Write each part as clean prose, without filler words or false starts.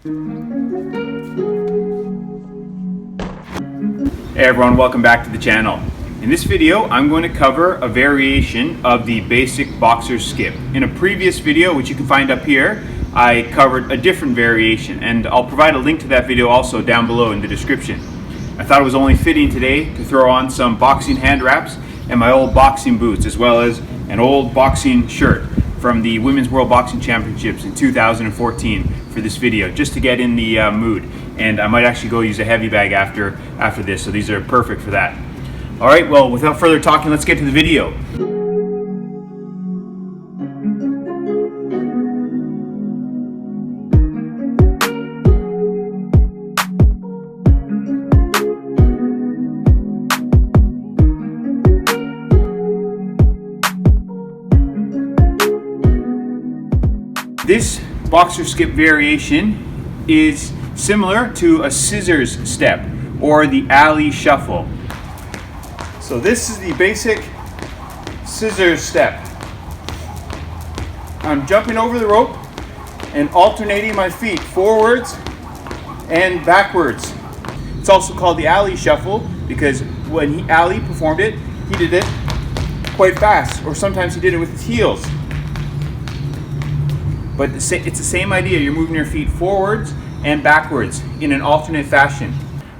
Hey everyone, welcome back to the channel. In this video, I'm going to cover a variation of the basic boxer skip. In a previous video, which you can find up here, I covered a different variation, and I'll provide a link to that video also down below in the description. I thought it was only fitting today to throw on some boxing hand wraps and my old boxing boots, as well as an old boxing shirt from the Women's World Boxing Championships in 2014 for this video, just to get in the mood. And I might actually go use a heavy bag after this, so these are perfect for that. All right, well, without further talking, let's get to the video. This boxer skip variation is similar to a scissors step or the alley shuffle. So this is the basic scissor step. I'm jumping over the rope and alternating my feet forwards and backwards. It's also called the alley shuffle because when Ali performed it, he did it quite fast, or sometimes he did it with his heels. But it's the same idea. You're moving your feet forwards and backwards in an alternate fashion.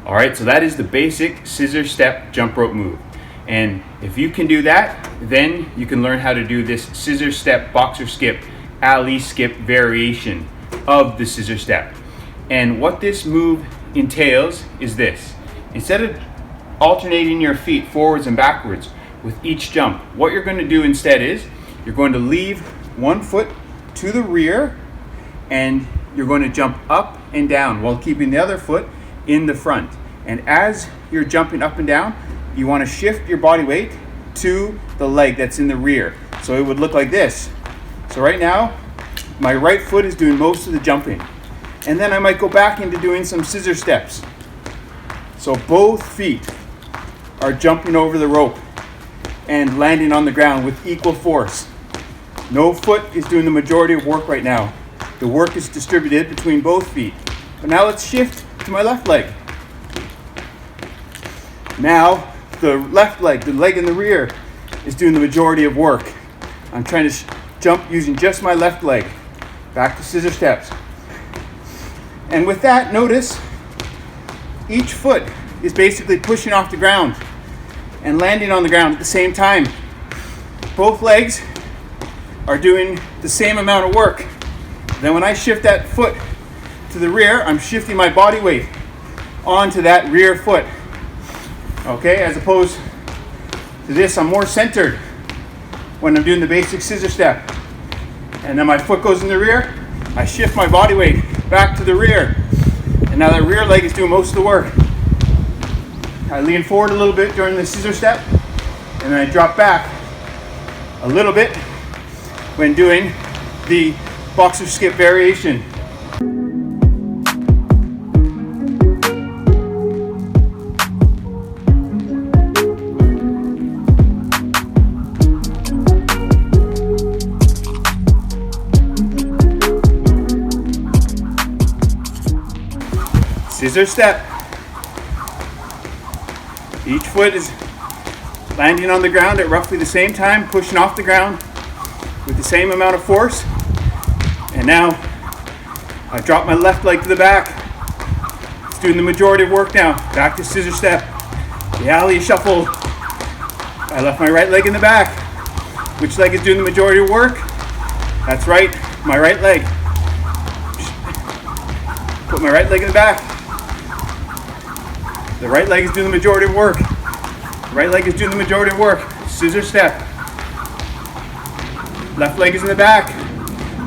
All right, so that is the basic scissor step jump rope move. And if you can do that, then you can learn how to do this scissor step boxer skip alley skip variation of the scissor step. And what this move entails is this. Instead of alternating your feet forwards and backwards with each jump, what you're going to do instead is you're going to leave one foot to the rear, and you're going to jump up and down while keeping the other foot in the front. And as you're jumping up and down, you want to shift your body weight to the leg that's in the rear. So it would look like this. So right now, my right foot is doing most of the jumping. And then I might go back into doing some scissor steps. So both feet are jumping over the rope and landing on the ground with equal force. No foot is doing the majority of work right now. The work is distributed between both feet. But now let's shift to my left leg. Now the left leg, the leg in the rear, is doing the majority of work. I'm trying to jump using just my left leg. Back to scissor steps. And with that, notice each foot is basically pushing off the ground and landing on the ground at the same time. Both legs are doing the same amount of work. Then when I shift that foot to the rear, I'm shifting my body weight onto that rear foot. Okay, as opposed to this, I'm more centered when I'm doing the basic scissor step. And then my foot goes in the rear, I shift my body weight back to the rear. And now that rear leg is doing most of the work. I lean forward a little bit during the scissor step, and then I drop back a little bit when doing the boxer skip variation. Scissor step. Each foot is landing on the ground at roughly the same time, pushing off the ground with the same amount of force. And now I drop my left leg to the back. It's doing the majority of work now. Back to scissor step. The alley shuffle. I left my right leg in the back. Which leg is doing the majority of work? That's right, my right leg. Put my right leg in the back. The right leg is doing the majority of work. The right leg is doing the majority of work. Scissor step. Left leg is in the back.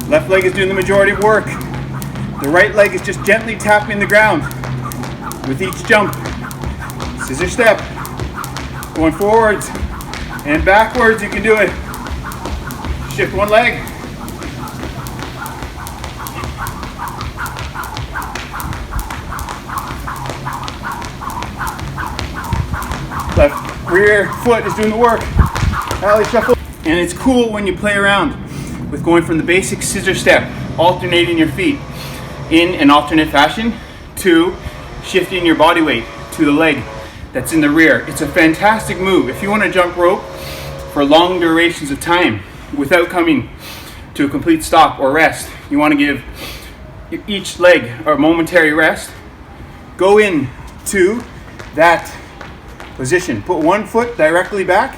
Left leg is doing the majority of work. The right leg is just gently tapping the ground with each jump. Scissor step. Going forwards and backwards, you can do it. Shift one leg. Left rear foot is doing the work. Alley shuffle. And it's cool when you play around with going from the basic scissor step, alternating your feet, in an alternate fashion to shifting your body weight to the leg that's in the rear. It's a fantastic move. If you want to jump rope for long durations of time without coming to a complete stop or rest, you want to give each leg a momentary rest. Go in to that position. Put one foot directly back,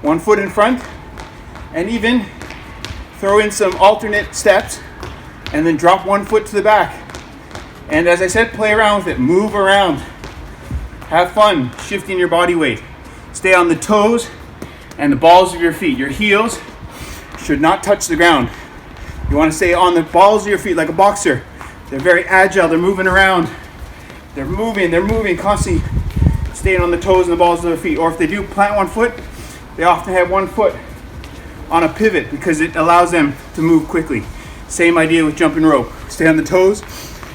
one foot in front, and even throw in some alternate steps and then drop one foot to the back. And as I said, play around with it, move around, have fun shifting your body weight. Stay on the toes and the balls of your feet. Your heels should not touch the ground. You want to stay on the balls of your feet like a boxer. They're very agile, they're moving around. They're moving constantly, staying on the toes and the balls of their feet. Or if they do plant one foot, they often have one foot on a pivot because it allows them to move quickly. Same idea with jumping rope. Stay on the toes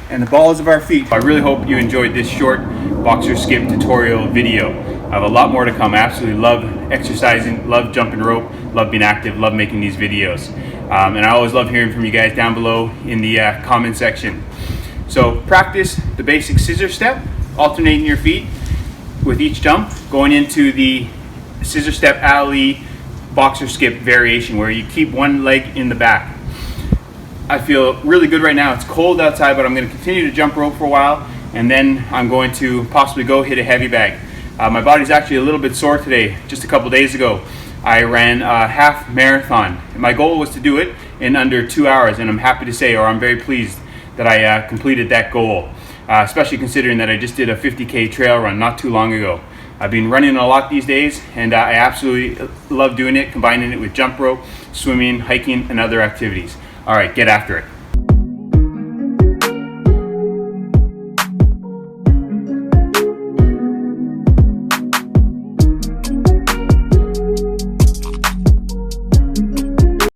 and the balls of our feet. I really hope you enjoyed this short boxer skip tutorial video. I have a lot more to come. I absolutely love exercising, love jumping rope, love being active, love making these videos. And I always love hearing from you guys down below in the comment section. So practice the basic scissor step, alternating your feet with each jump, going into the scissor step alley boxer skip variation where you keep one leg in the back. I feel really good right now. It's cold outside, but I'm going to continue to jump rope for a while, and then I'm going to possibly go hit a heavy bag. My body's actually a little bit sore today. Just a couple days ago, I ran a half marathon. My goal was to do it in under 2 hours, and I'm happy to say, or I'm very pleased that I completed that goal, especially considering that I just did a 50K trail run not too long ago. I've been running a lot these days, and I absolutely love doing it, combining it with jump rope, swimming, hiking, and other activities. All right, get after it.